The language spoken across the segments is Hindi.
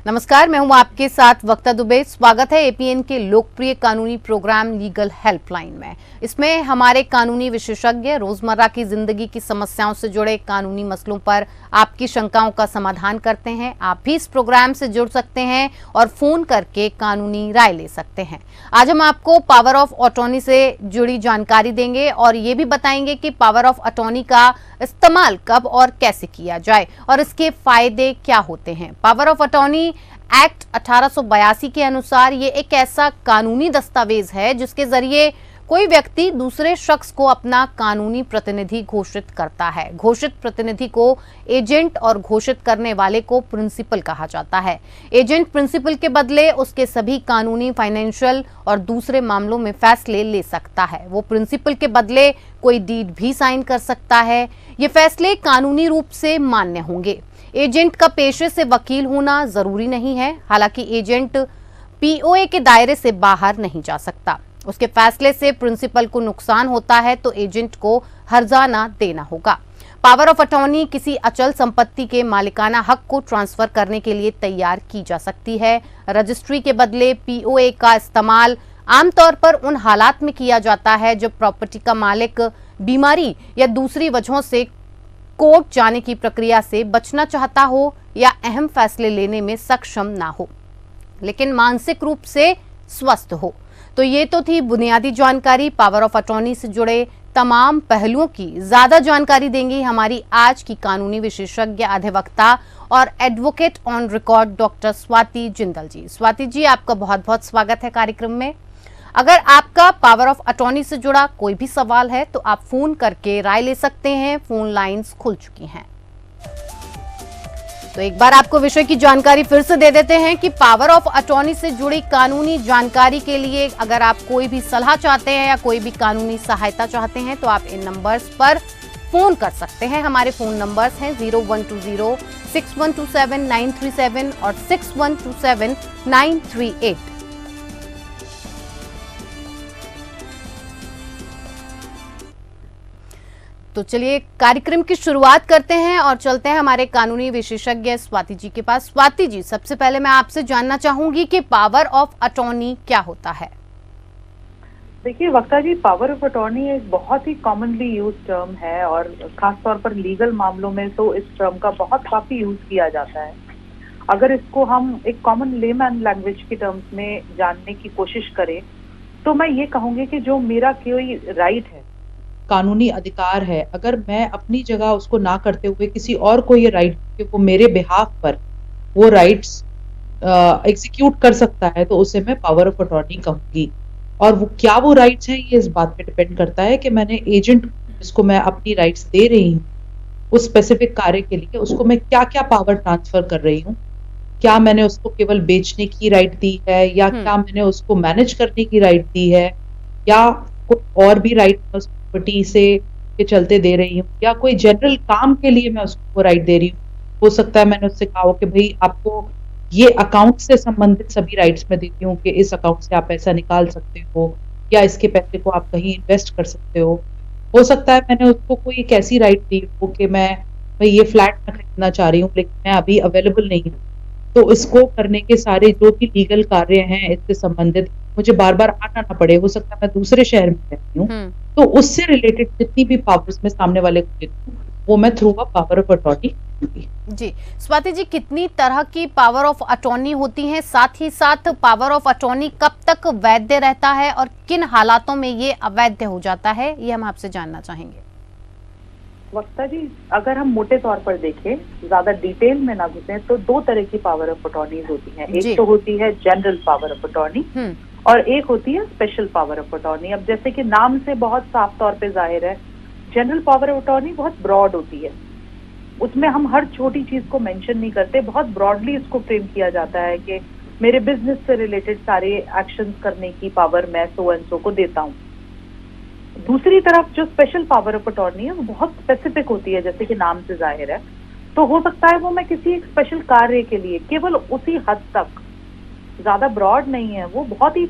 नमस्कार, मैं हूं आपके साथ वक्ता दुबे। स्वागत है एपीएन के लोकप्रिय कानूनी प्रोग्राम लीगल हेल्पलाइन में। इसमें हमारे कानूनी विशेषज्ञ रोजमर्रा की जिंदगी की समस्याओं से जुड़े कानूनी मसलों पर आपकी शंकाओं का समाधान करते हैं। आप भी इस प्रोग्राम से जुड़ सकते हैं और फोन करके कानूनी राय ले सकते हैं। आज हम आपको पावर ऑफ अटॉर्नी से जुड़ी जानकारी देंगे और ये भी बताएंगे कि पावर ऑफ अटॉर्नी का इस्तेमाल कब और कैसे किया जाए और इसके फायदे क्या होते हैं। पावर ऑफ अटॉर्नी एक्ट 1882 के अनुसार ये एक ऐसा कानूनी दस्तावेज है जिसके जरिए कोई व्यक्ति दूसरे शख्स को अपना कानूनी प्रतिनिधि घोषित करता है। घोषित प्रतिनिधि को एजेंट और घोषित करने वाले को प्रिंसिपल कहा जाता है। एजेंट प्रिंसिपल के बदले उसके सभी कानूनी, फाइनेंशियल और दूसरे मामलों में फैसले ले सकता है। वो प्रिंसिपल के बदले कोई डीड भी साइन कर सकता है। ये फैसले कानूनी रूप से मान्य होंगे। एजेंट का पेशे से वकील होना जरूरी नहीं है। हालांकि एजेंट पीओए के दायरे से बाहर नहीं जा सकता। उसके फैसले से प्रिंसिपल को नुकसान होता है तो एजेंट को हर्जाना देना होगा। पावर ऑफ अटॉर्नी किसी अचल संपत्ति के मालिकाना हक को ट्रांसफर करने के लिए तैयार की जा सकती है। रजिस्ट्री के बदले पीओए का इस्तेमाल आमतौर पर उन हालात में किया जाता है जब प्रॉपर्टी का मालिक बीमारी या दूसरी वजहों से कोर्ट जाने की प्रक्रिया से बचना चाहता हो या अहम फैसले लेने में सक्षम ना हो, लेकिन मानसिक रूप से स्वस्थ हो। तो ये तो थी बुनियादी जानकारी पावर ऑफ अटॉर्नी से जुड़े तमाम पहलुओं की। ज्यादा जानकारी देंगी हमारी आज की कानूनी विशेषज्ञ, अधिवक्ता और advocate on record doctor Swati Jindal ji. Swati ji, आपका बहुत बहुत स्वागत है कार्यक्रम में। अगर आपका पावर ऑफ अटॉर्नी से जुड़ा कोई भी सवाल है तो आप फोन करके राय ले सकते हैं। फोन लाइंस खुल चुकी हैं। तो एक बार आपको विषय की जानकारी फिर से दे देते हैं कि पावर ऑफ अटॉर्नी से जुड़ी कानूनी जानकारी के लिए अगर आप कोई भी सलाह चाहते हैं या कोई भी कानूनी सहायता चाहते हैं तो आप इन नंबर्स पर फोन कर सकते हैं। हमारे फोन नंबर्स हैं 0120-6127-937 और 6127-938। तो चलिए कार्यक्रम की शुरुआत करते हैं और चलते हैं हमारे कानूनी विशेषज्ञ स्वाति जी के पास। स्वाति जी, सबसे पहले मैं आपसे जानना चाहूंगी कि पावर ऑफ अटॉर्नी क्या होता है। देखिए वक्ता जी, पावर ऑफ अटॉर्नी एक बहुत ही कॉमनली यूज टर्म है और खासतौर पर लीगल मामलों में तो इस टर्म का काफी यूज किया जाता है। अगर इसको हम एक कॉमन लेमैन लैंग्वेज की टर्म्स में जानने की कोशिश करें तो मैं ये कहूंगी कि जो मेरा कोई राइट है, कानूनी अधिकार है, अगर मैं अपनी जगह उसको ना करते हुए किसी और को ये राइट कि वो मेरे बिहाफ पर वो राइट्स एग्जीक्यूट कर सकता है तो उसे मैं पावर ऑफ अटॉर्नी कहूंगी। और वो क्या वो राइट्स हैं ये इस बात पे डिपेंड करता है कि मैंने एजेंट जिसको मैं अपनी राइट्स दे रही हूँ उस स्पेसिफिक कार्य के लिए उसको मैं क्या क्या पावर ट्रांसफर कर रही हूँ। क्या मैंने उसको केवल बेचने की राइट दी है या क्या मैंने उसको मैनेज करने की राइट दी है या कोई और भी राइट प्रॉपर्टी से के चलते दे रही हूँ या कोई जनरल काम के लिए मैं उसको राइट दे रही हूँ। हो सकता है मैंने उससे कहा हो कि भाई आपको ये अकाउंट से संबंधित सभी राइट्स मैं देती हूँ कि इस अकाउंट से आप पैसा निकाल सकते हो या इसके पैसे को आप कहीं इन्वेस्ट कर सकते हो। हो सकता है मैंने उसको कोई एक ऐसी राइट दी हो कि मैं भाई ये फ्लैट में खरीदना चाह रही हूँ लेकिन मैं अभी अवेलेबल नहीं हूँ, तो इसको करने के सारे जो भी लीगल कार्य हैं इससे संबंधित मुझे बार बार आना ना पड़े। हो सकता है मैं दूसरे शहर में रहती हूँ तो उससे रिलेटेड जितनी भी पावर्स में सामने वाले को देती हूँ वो मैं through a power of attorney. जी स्वाति जी, कितनी तरह की पावर ऑफ अटॉर्नी होती हैं? साथ ही साथ पावर ऑफ अटॉर्नी कब तक वैध रहता है और किन हालातों में ये अवैध हो जाता है, ये हम आपसे जानना चाहेंगे। वक्ता जी, अगर हम मोटे तौर पर देखें, ज्यादा डिटेल में ना घुसें, तो दो तरह की पावर ऑफ अटॉर्नी होती हैं। एक तो होती है जनरल पावर ऑफ अटॉर्नी और एक होती है स्पेशल पावर ऑफ अटॉर्नी। अब जैसे कि नाम से बहुत साफ तौर पे जाहिर है, जनरल पावर ऑफ अटॉर्नी बहुत ब्रॉड होती है। उसमें हम हर छोटी चीज को मेंशन नहीं करते, बहुत ब्रॉडली इसको फ्रेम किया जाता है कि मेरे बिजनेस से रिलेटेड सारे एक्शंस करने की पावर मैं सो एंड सो को देता हूँ। दूसरी तरफ जो स्पेशल पावर ऑफ अटॉर्नी है वो बहुत स्पेसिफिक होती है, जैसे कि नाम से जाहिर है। तो हो सकता है वो मैं किसी एक स्पेशल कार्य के लिए केवल उसी हद तक, ज्यादा ब्रॉड नहीं है, वो बहुत ही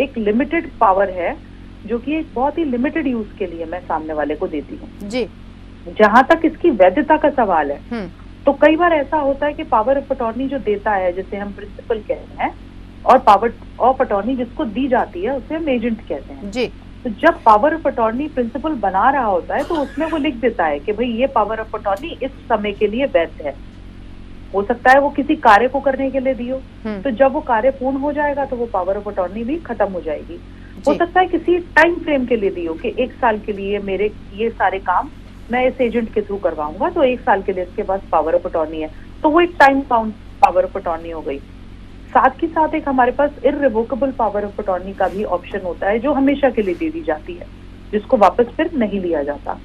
एक लिमिटेड पावर है जो कि एक बहुत ही लिमिटेड यूज के लिए मैं सामने वाले को देती हूँ। जी, जहां तक इसकी वैधता का सवाल है तो कई बार ऐसा होता है कि पावर ऑफ अटॉर्नी जो देता है, जैसे हम प्रिंसिपल कहते हैं, और पावर ऑफ अटॉर्नी जिसको दी जाती है उसे हम एजेंट कहते हैं जी। तो जब पावर ऑफ अटॉर्नी प्रिंसिपल बना रहा होता है तो उसमें वो लिख देता है कि भाई ये पावर ऑफ अटॉर्नी इस समय के लिए वैध है। हो सकता है वो किसी कार्य को करने के लिए दी हो, तो जब वो कार्य पूर्ण हो जाएगा तो वो पावर ऑफ अटॉर्नी भी खत्म हो जाएगी। हो सकता है किसी टाइम फ्रेम के लिए दी हो कि 1 साल के लिए मेरे ये सारे काम मैं इस एजेंट के थ्रू करवाऊंगा, तो 1 साल के लिए इसके पास पावर ऑफ अटॉर्नी है, तो वो एक time bound power of attorney हो गई। साथ ही साथ एक हमारे पास इररिवोकेबल पावर ऑफ अटॉर्नी का भी ऑप्शन होता है जो हमेशा के लिए दे दी जाती है, जिसको वापस फिर नहीं लिया जाता।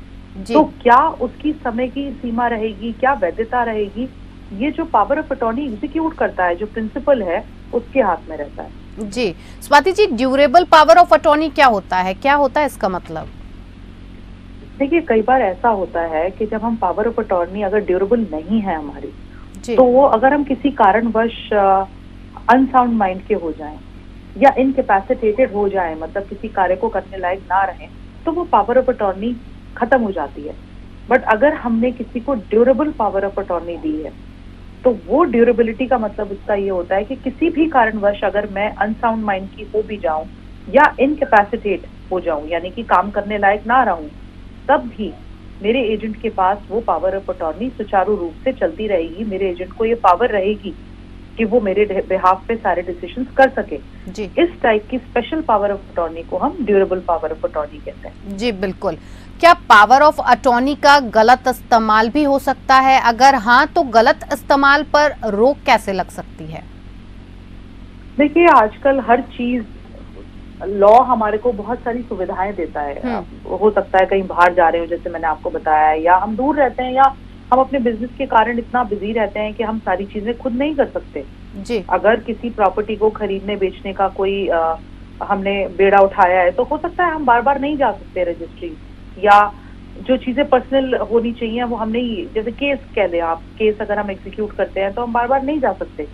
तो क्या उसकी समय की सीमा रहेगी, क्या वैधता रहेगी, ये जो पावर ऑफ अटॉर्नी एग्जीक्यूट करता है, जो प्रिंसिपल है, उसके हाथ में रहता है। जी स्वाति जी, ड्यूरेबल पावर ऑफ अटॉर्नी क्या होता है, क्या होता है इसका मतलब? देखिए, कई बार ऐसा होता है कि जब हम पावर ऑफ अटॉर्नी अगर ड्यूरेबल नहीं है हमारी, तो वो अगर हम किसी कारणवश अनसाउंड माइंड के हो जाएं या इनकैपेसिटेटेड हो जाएं, मतलब किसी कार्य को करने लायक ना रहें, तो वो पावर ऑफ अटॉर्नी खत्म हो जाती है। बट अगर हमने किसी को ड्यूरेबल पावर ऑफ अटॉर्नी दी है, तो वो ड्यूरेबिलिटी का मतलब उसका ये होता है कि किसी भी कारणवश अगर मैं अनसाउंड माइंड की हो भी जाऊं या इनकैपेसिटेट हो जाऊं, यानी कि काम करने लायक ना रहूं, तब भी मेरे एजेंट के पास वो पावर ऑफ अटॉर्नी सुचारू रूप से चलती रहेगी। मेरे एजेंट को ये पावर रहेगी कि वो मेरे बिहाफ पे सारे डिसीजंस कर सके। जी। इस टाइप की स्पेशल पावर ऑफ अटॉर्नी को हम ड्यूरेबल पावर ऑफ अटॉर्नी कहते हैं। जी बिल्कुल। क्या पावर ऑफ अटॉर्नी का गलत इस्तेमाल भी हो सकता है? अगर हाँ, तो गलत इस्तेमाल पर रोक कैसे लग सकती है? देखिए, आजकल हर चीज लॉ हमारे को बहुत सारी सुविधाएं देता है। हो सकता है कहीं बाहर जा रहे हो, जैसे मैंने आपको बताया, या हम दूर रहते हैं, या हम अपने बिजनेस के कारण इतना बिजी रहते हैं कि हम सारी चीजें खुद नहीं कर सकते। जी। अगर किसी प्रॉपर्टी को खरीदने बेचने का कोई हमने बेड़ा उठाया है, तो हो सकता है हम बार बार नहीं जा सकते रजिस्ट्री, या जो चीजें पर्सनल होनी चाहिए वो हम नहीं, जैसे केस कह लें आप, केस अगर हम एग्जीक्यूट करते हैं तो हम बार बार नहीं जा सकते।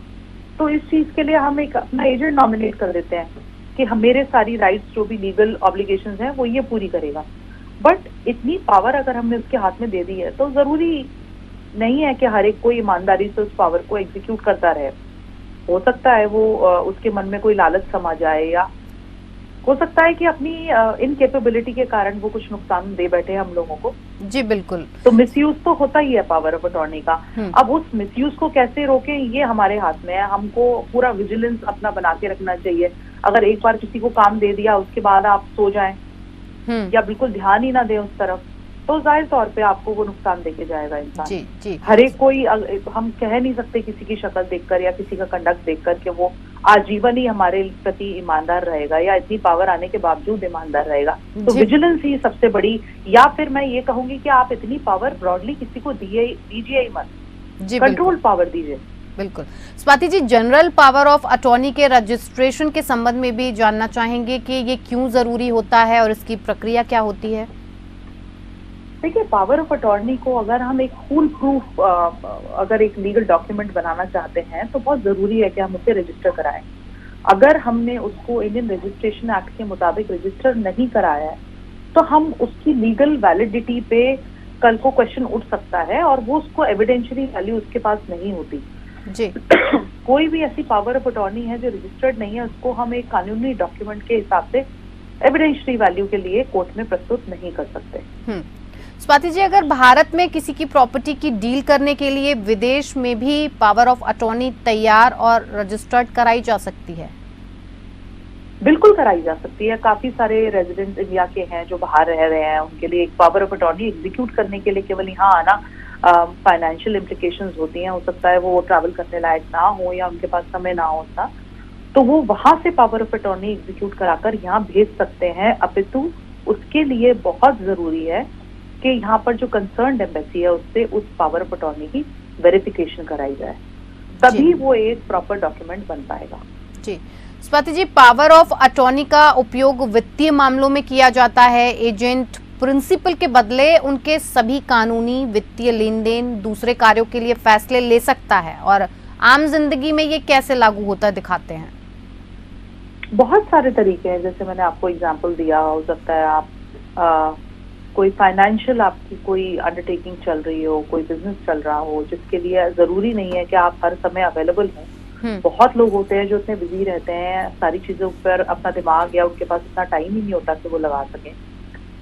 तो इस चीज के लिए हम एक अपना एजेंट नॉमिनेट कर देते हैं कि हम मेरे सारी राइट्स जो भी लीगल ऑब्लिगेशंस हैं वो ये पूरी करेगा। बट इतनी पावर अगर हमने उसके हाथ में दे दी है, तो जरूरी नहीं है कि हर एक कोई ईमानदारी से उस पावर को एग्जीक्यूट करता रहे। हो सकता है वो उसके मन में कोई लालच समा जाए, या हो सकता है कि अपनी इनकेपेबिलिटी के कारण वो कुछ नुकसान दे बैठे हम लोगों को। जी बिल्कुल। तो मिसयूज तो होता ही है पावर ऑफ अटॉर्नी का। अब उस मिसयूज को कैसे रोकें, ये हमारे हाथ में है। हमको पूरा विजिलेंस अपना बना के रखना चाहिए। अगर एक बार किसी को काम दे दिया, उसके बाद आप सो जाएं या बिल्कुल ध्यान ही ना दें उस तरफ, तो जाहिर तौर पे आपको वो नुकसान देके जाएगा इंसान। जी जी। हर एक कोई, हम कह नहीं सकते किसी की शक्ल देखकर या किसी का कंडक्ट देखकर कि वो आजीवन ही हमारे प्रति ईमानदार रहेगा या इतनी पावर आने के बावजूद ईमानदार रहेगा। तो विजिलेंस ही सबसे बड़ी, या फिर मैं ये कहूंगी कि आप इतनी पावर ब्रॉडली किसी को दीजिए ही मत, कंट्रोल पावर दीजिए। बिल्कुल। Swati ji, general power of attorney के रजिस्ट्रेशन के संबंध में भी जानना चाहेंगे कि ये क्यों जरूरी होता है और इसकी प्रक्रिया क्या होती है? देखिए, पावर ऑफ अटॉर्नी को अगर हम एक फुल प्रूफ अगर एक लीगल डॉक्यूमेंट बनाना चाहते हैं, तो बहुत जरूरी है कि हम उसे रजिस्टर कराएं। अगर हमने उसको इंडियन रजिस्ट्रेशन एक्ट के मुताबिक रजिस्टर नहीं कराया है, तो हम उसकी लीगल वैलिडिटी पे कल को क्वेश्चन उठ सकता है, और वो उसको एविडेंशियली वैल्यू उसके पास नहीं होती। जी। कोई भी ऐसी पावर ऑफ अटॉर्नी है जो रजिस्टर्ड नहीं है, उसको हम एक कानूनी डॉक्यूमेंट के हिसाब से एविडेंशियरी वैल्यू के लिए कोर्ट में प्रस्तुत नहीं कर सकते। स्वाति जी, अगर भारत में किसी की प्रॉपर्टी की डील करने के लिए विदेश में भी पावर ऑफ अटॉर्नी तैयार और रजिस्टर्ड कराई जा सकती है? बिल्कुल कराई जा सकती है। काफी सारे रेजिडेंट इंडिया के हैं जो बाहर रह रहे हैं, उनके लिए एक पावर ऑफ अटॉर्नी एग्जीक्यूट करने के लिए केवल यहाँ आना फाइनेंशियल इम्प्लीकेशंस होती हैं। हो सकता है वो ट्रैवल करने लायक ना हो या उनके पास समय ना होता, तो वो वहां से पावर ऑफ अटॉर्नी एग्जीक्यूट कराकर यहाँ भेज सकते हैं। अपितु उसके लिए बहुत जरूरी है कि यहाँ पर जो कंसर्न्ड एम्बेसी है उससे उस पावर ऑफ अटॉर्नी की वेरिफिकेशन कराई जाए, तभी वो एक प्रॉपर डॉक्यूमेंट बन पाएगा। जी स्वाति जी, पावर ऑफ अटॉर्नी का उपयोग वित्तीय मामलों में किया जाता है। एजेंट प्रिंसिपल के बदले उनके सभी कानूनी वित्तीय लेन देन, दूसरे कार्यों के लिए फैसले ले सकता है, और आम जिंदगी में ये कैसे लागू होता है दिखाते हैं? बहुत सारे तरीके हैं, जैसे मैंने आपको एग्जांपल दिया। हो सकता है आप कोई फाइनेंशियल आपकी कोई अंडरटेकिंग चल रही हो, कोई बिजनेस चल रहा हो, जिसके लिए जरूरी नहीं है कि आप हर समय अवेलेबल हो। बहुत लोग होते हैं जो इतने बिजी रहते हैं, सारी चीजों पर अपना दिमाग या उनके पास इतना टाइम ही नहीं होता कि वो लगा सकें।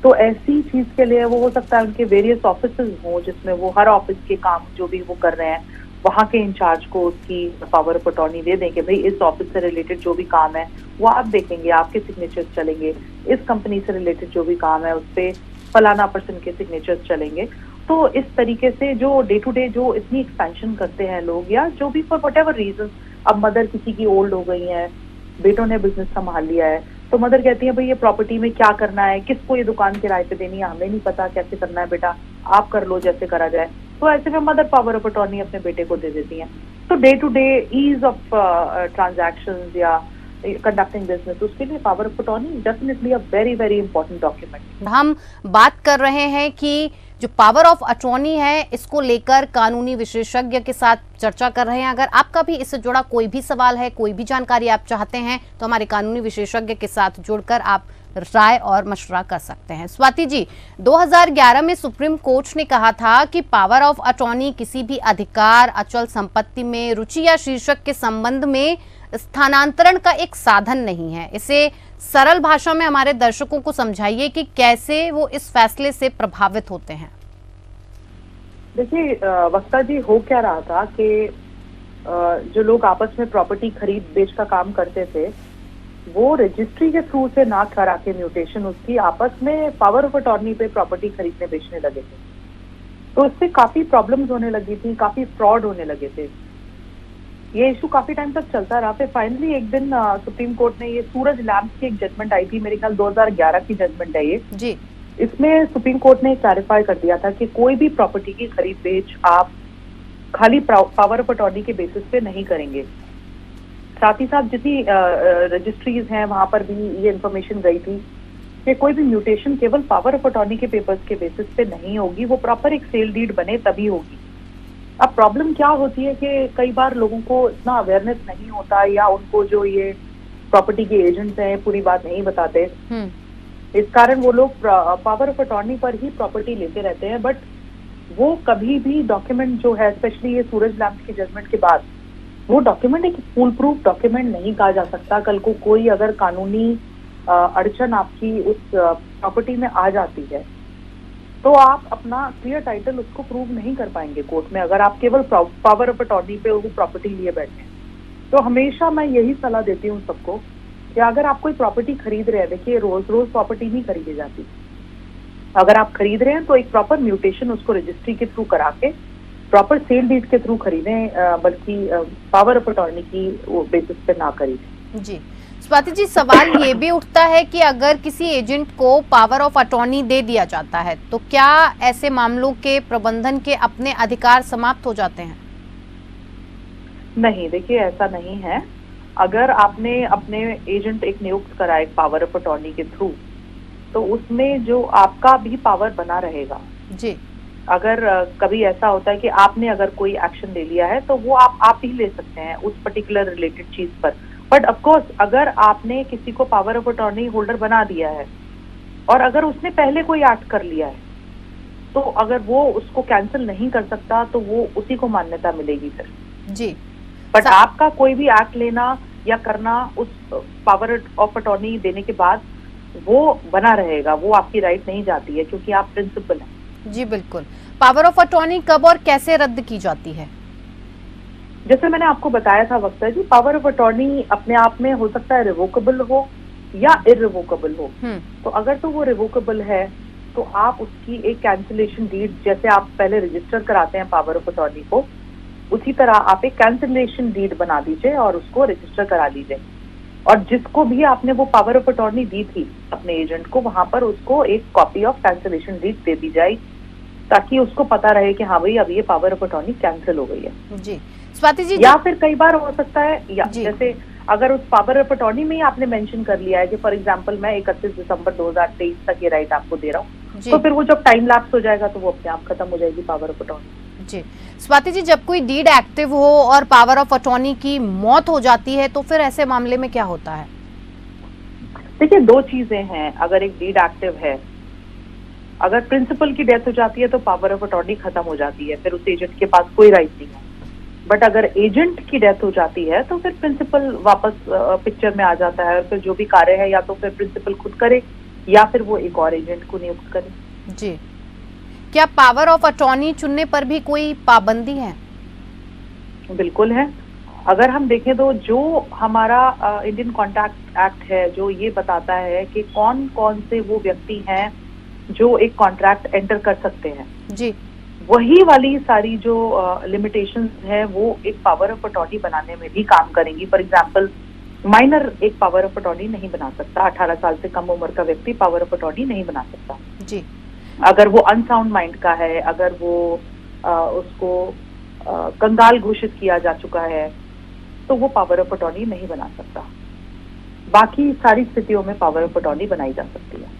तो ऐसी चीज के लिए वो हो सकता है उनके वेरियस ऑफिसेज हों जिसमें वो हर ऑफिस के काम जो भी वो कर रहे हैं वहाँ के इंचार्ज को उसकी पावर ऑफ अटॉर्नी दे दें कि भाई इस ऑफिस से रिलेटेड जो भी काम है वो आप देखेंगे, आपके सिग्नेचर्स चलेंगे। इस कंपनी से रिलेटेड जो भी काम है उस पर फलाना पर्सन के सिग्नेचर्स चलेंगे। तो इस तरीके से जो डे टू डे जो इतनी एक्सपेंशन करते हैं लोग, या जो भी फॉर वट एवर रीजन, अब मदर किसी की ओल्ड हो गई है, बेटों ने बिजनेस संभाल लिया है, तो मदर कहती है भाई ये प्रॉपर्टी में क्या करना है, किसको ये दुकान किराए पे देनी है, हमें नहीं पता कैसे करना है, बेटा आप कर लो जैसे करा जाए। तो ऐसे में मदर पावर ऑफ अटॉर्नी अपने बेटे को दे देती हैं। तो day to day ease of transactions या कंडक्टिंग बिजनेस, उसके लिए power of attorney definitely a very very important document. हम बात कर रहे हैं कि जो पावर ऑफ अटॉर्नी है इसको लेकर कानूनी विशेषज्ञ के साथ चर्चा कर रहे हैं। अगर आपका भी इससे जुड़ा कोई भी सवाल है, कोई भी जानकारी आप चाहते हैं तो हमारे कानूनी विशेषज्ञ के साथ जुड़कर आप राय और मशवरा कर सकते हैं। स्वाति जी, 2011 में सुप्रीम कोर्ट ने कहा था कि पावर ऑफ अटॉर्नी किसी भी अधिकार, अचल संपत्ति में रुचि या शीर्षक के संबंध में स्थानांतरण का एक साधन नहीं है। इसे सरल भाषा में हमारे दर्शकों को समझाइए कि कैसे वो इस फैसले से प्रभावित होते हैं। देखिए वक्ता जी, हो क्या रहा था कि जो लोग आपस में प्रॉपर्टी खरीद बेच का काम करते थे वो रजिस्ट्री के थ्रू से ना करा के म्यूटेशन उसकी आपस में पावर ऑफ अटॉर्नी पे प्रॉपर्टी खरीदने बेचने लगे थे। तो इससे काफी प्रॉब्लम्स होने लगी थी, काफी फ्रॉड होने लगे थे। ये इशू काफी टाइम तक चलता रहा। फिर फाइनली एक दिन सुप्रीम कोर्ट ने ये सूरज लैम्प्स की एक जजमेंट आई थी, मेरे ख्याल 2011 की जजमेंट है ये जी। इसमें सुप्रीम कोर्ट ने क्लैरिफाई कर दिया था कि कोई भी प्रॉपर्टी की खरीद बेच आप खाली पावर ऑफ अटॉर्नी के बेसिस पे नहीं करेंगे। साथ ही साथ जितनी रजिस्ट्रीज हैं वहां पर भी ये इन्फॉर्मेशन गई थी कि कोई भी म्यूटेशन केवल पावर ऑफ अटॉर्नी के पेपर्स के बेसिस पे नहीं होगी, वो प्रॉपर एक सेल डीड बने तभी होगी। अब प्रॉब्लम क्या होती है कि कई बार लोगों को इतना अवेयरनेस नहीं होता या उनको जो ये प्रॉपर्टी के एजेंट्स हैं पूरी बात नहीं बताते, इस कारण वो लोग पावर ऑफ अटॉर्नी पर ही प्रॉपर्टी लेते रहते हैं। बट वो कभी भी डॉक्यूमेंट जो है, स्पेशली ये सूरज लैम्प्स की जजमेंट के बाद, वो डॉक्यूमेंट एक फुल प्रूफ डॉक्यूमेंट नहीं कहा जा सकता। कल को कोई अगर कानूनी अड़चन आपकी उस प्रॉपर्टी में आ जाती है तो आप अपना क्लियर टाइटल उसको प्रूव नहीं कर पाएंगे कोर्ट में, अगर आप केवल पावर ऑफ अटॉर्नी पे वो प्रॉपर्टी लिए बैठे हैं। तो हमेशा मैं यही सलाह देती हूँ सबको कि अगर आप कोई प्रॉपर्टी खरीद रहे हैं, देखिए रोज रोज प्रॉपर्टी नहीं खरीदी जाती। अगर आप खरीद रहे हैं तो एक प्रॉपर म्यूटेशन उसको रजिस्ट्री के थ्रू करा के प्रॉपर सेल डीड के थ्रू खरीदें, बल्कि पावर ऑफ अटॉर्नी की बेसिस पे ना खरीदें। जी स्वाति जी, सवाल ये भी उठता है कि अगर किसी एजेंट को पावर ऑफ अटॉर्नी दे दिया जाता है तो क्या ऐसे मामलों के प्रबंधन के अपने अधिकार समाप्त हो जाते हैं? नहीं, देखिए ऐसा नहीं है। अगर आपने अपने एजेंट एक नियुक्त करा एक पावर ऑफ अटॉर्नी के थ्रू, तो उसमें जो आपका भी पावर बना रहेगा। जी। अगर कभी ऐसा होता है कि आपने अगर कोई एक्शन ले लिया है तो वो आप ही ले सकते हैं उस पर्टिकुलर रिलेटेड चीज पर। बट ऑफकोर्स अगर आपने किसी को पावर ऑफ अटॉर्नी होल्डर बना दिया है और अगर उसने पहले कोई एक्ट कर लिया है तो अगर वो उसको कैंसिल नहीं कर सकता तो वो उसी को मान्यता मिलेगी फिर। जी। बट आपका कोई भी एक्ट लेना या करना उस पावर ऑफ अटॉर्नी देने के बाद वो बना रहेगा, वो आपकी राइट नहीं जाती है क्योंकि आप प्रिंसिपल हैं। जी बिल्कुल। पावर ऑफ अटॉर्नी कब और कैसे रद्द की जाती है? जैसे मैंने आपको बताया था वक्ता जी, पावर ऑफ अटॉर्नी अपने आप में हो सकता है रिवोकेबल हो या इररिवोकेबल हो। तो अगर तो वो रिवोकेबल है तो आप उसकी एक कैंसिलेशन डीड, जैसे आप पहले रजिस्टर कराते हैं पावर ऑफ अटॉर्नी को, उसी तरह आप एक कैंसिलेशन डीड बना दीजिए और उसको रजिस्टर करा लीजिए। और जिसको भी आपने वो पावर ऑफ अटॉर्नी दी थी अपने एजेंट को, वहां पर उसको एक copy of cancellation did they दी जाए ताकि उसको पता रहे कि हाँ भाई अब ये पावर ऑफ अटॉर्नी कैंसिल हो गई है। जी स्वाति जी। या फिर कई बार हो सकता है या जैसे अगर उस पावर ऑफ अटॉर्नी में ही आपने मेंशन कर लिया है कि फॉर एग्जांपल मैं 31 दिसंबर 2023 तक ये राइट आपको दे रहा हूँ, तो फिर वो जब टाइम लैप्स हो जाएगा तो वो अपने आप खत्म हो जाएगी पावर ऑफ अटॉर्नी। जी स्वाति जी, जब कोई डीड एक्टिव हो और पावर ऑफ अटॉर्नी की मौत हो जाती है तो फिर ऐसे मामले में क्या होता है? देखिए दो चीजें हैं। अगर एक डीड एक्टिव है अगर प्रिंसिपल की डेथ हो जाती है तो पावर ऑफ अटॉर्नी खत्म हो जाती है, फिर उस एजेंट के पास कोई राइट नहीं है। बट अगर एजेंट की डेथ हो जाती है तो फिर प्रिंसिपल वापस पिक्चर में आ जाता है, और फिर जो भी कार्य है या तो फिर प्रिंसिपल खुद करे या फिर वो एक और एजेंट को नियुक्त करे। जी, क्या पावर ऑफ अटॉर्नी चुनने पर भी कोई पाबंदी है? बिल्कुल है। अगर हम देखें तो जो हमारा इंडियन कॉन्ट्रैक्ट एक्ट है जो ये बताता है कि कौन कौन से वो व्यक्ति हैं जो एक कॉन्ट्रैक्ट एंटर कर सकते हैं, जी, वही वाली सारी जो लिमिटेशंस है वो एक पावर ऑफ अटॉर्नी बनाने में भी काम करेंगी। फॉर एग्जांपल, माइनर एक पावर ऑफ अटॉर्नी नहीं बना सकता, 18 साल से कम उम्र का व्यक्ति पावर ऑफ अटॉर्नी नहीं बना सकता। जी, अगर वो अनसाउंड माइंड का है, अगर वो उसको कंगाल घोषित किया जा चुका है, तो वो पावर ऑफ अटॉर्नी नहीं बना सकता। बाकी सारी स्थितियों में पावर ऑफ अटॉर्नी बनाई जा सकती है।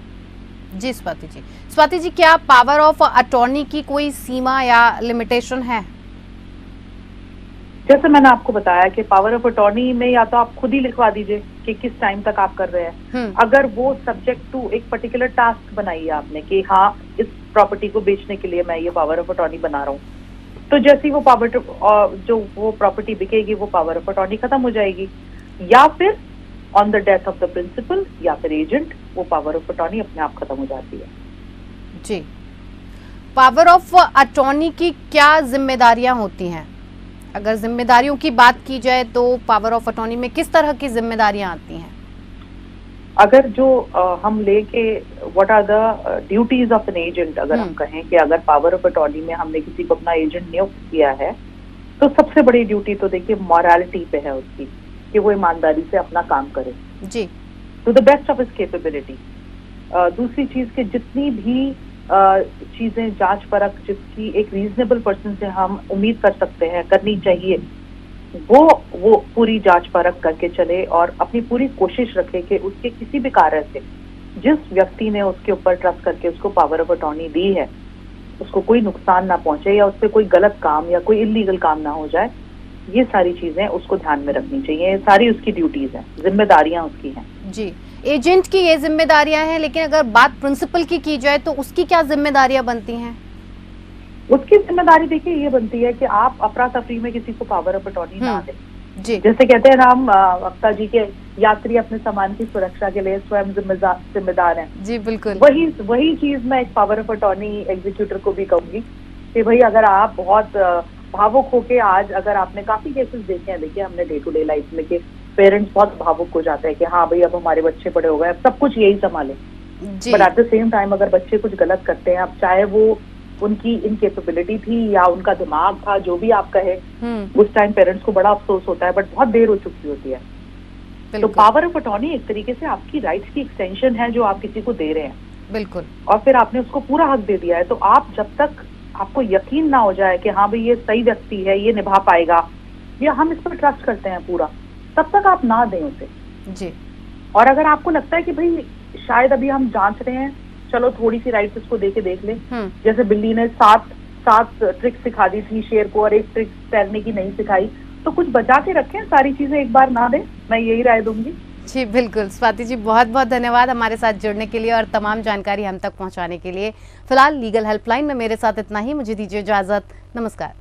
जी स्वाति जी, क्या पावर ऑफ अटॉर्नी की कोई सीमा या लिमिटेशन है? जैसे मैंने आपको बताया कि पावर ऑफ अटॉर्नी में या तो आप खुद ही लिखवा दीजिए कि किस टाइम तक आप कर रहे हैं। अगर वो सब्जेक्ट टू एक पर्टिकुलर टास्क बनाई है आपने कि हाँ इस प्रॉपर्टी को बेचने के लिए मैं ये पावर ऑफ अटॉर्नी बना रहा हूँ, तो जैसी वो पावर जो वो प्रॉपर्टी बिकेगी वो पावर ऑफ अटॉर्नी खत्म हो जाएगी, या फिर on the death of the principal या फिर एजेंट वो पावर ऑफ अटॉर्नी अपने आप खत्म हो जाती है। जी, पावर ऑफ अटॉर्नी की क्या जिम्मेदारियां होती हैं? अगर जिम्मेदारियों की बात की जाए तो पावर ऑफ अटॉर्नी में किस तरह की जिम्मेदारियां आती हैं? अगर जो हम लेके what are the duties of an agent, अगर हम कहें कि अगर पावर ऑफ अटॉर्नी में हमने किसी को अपना एजेंट नियुक्त किया है तो सबसे बड़ी ड्यूटी तो देखिए मॉरलिटी पे है उसकी, कि वो ईमानदारी से अपना काम करे जी, to the best of his capability. दूसरी चीज के जितनी भी चीजें जांच परख जिसकी एक रीजनेबल पर्सन से हम उम्मीद कर सकते हैं करनी चाहिए, वो पूरी जांच परख करके चले और अपनी पूरी कोशिश रखे कि उसके किसी भी कार्य से जिस व्यक्ति ने उसके ऊपर ट्रस्ट करके उसको पावर ऑफ अटॉर्नी दी है उसको कोई नुकसान ना पहुंचे या उससे कोई गलत काम या कोई इलीगल काम ना हो जाए। ये सारी चीजें उसको ध्यान में रखनी चाहिए, ये सारी उसकी ड्यूटीज हैं, जिम्मेदारियां उसकी हैं। जी, एजेंट की ये जिम्मेदारियां हैं, लेकिन अगर बात प्रिंसिपल की जाए तो उसकी क्या जिम्मेदारियां बनती हैं? उसकी जिम्मेदारी देखिए ये बनती है कि आप अफरा तफरी में किसी को पावर ऑफ अटॉर्नी ना दें। जी, जैसे कहते हैं ना हम वक्ता जी के यात्री अपने सामान की सुरक्षा के लिए स्वयं जिम्मेदार हैं। जी बिल्कुल, वही चीज मैं एक पावर ऑफ अटॉर्नी एग्जीक्यूटर को भी कहूंगी कि भाई अगर आप बहुत भावुक होके, आज अगर आपने काफी केसेस देखे हैं, देखिए हमने डे टू डे लाइफ में कि पेरेंट्स बहुत भावुक हो जाते हैं कि हाँ भाई अब हमारे बच्चे बड़े हो गए, अब सब कुछ यही संभाले। But at the same time अगर बच्चे कुछ गलत करते हैं, अब चाहे वो उनकी इनकेपेबिलिटी थी या उनका दिमाग था, जो भी आप कहे, उस टाइम पेरेंट्स को बड़ा अफसोस होता है, बट बहुत देर हो चुकी होती है। तो पावर ऑफ अटॉर्नी एक तरीके से आपकी राइट्स की एक्सटेंशन है जो आप किसी को दे रहे हैं। बिल्कुल, और फिर आपने उसको पूरा हक दे दिया है, तो आप जब तक आपको यकीन ना हो जाए कि हाँ भाई ये सही व्यक्ति है, ये निभा पाएगा या हम इस पर ट्रस्ट करते हैं पूरा, तब तक आप ना दें उसे। जी, और अगर आपको लगता है कि भाई शायद अभी हम जांच रहे हैं, चलो थोड़ी सी राइट्स इसको दे के देख ले, जैसे बिल्ली ने सात ट्रिक सिखा दी थी शेर को और एक ट्रिक तैरने की नहीं सिखाई, तो कुछ बचा के रखें, सारी चीजें एक बार ना दें, मैं यही राय दूंगी। जी बिल्कुल, स्वाति जी बहुत बहुत धन्यवाद हमारे साथ जुड़ने के लिए और तमाम जानकारी हम तक पहुंचाने के लिए। फिलहाल लीगल हेल्पलाइन में मेरे साथ इतना ही, मुझे दीजिए इजाजत, नमस्कार।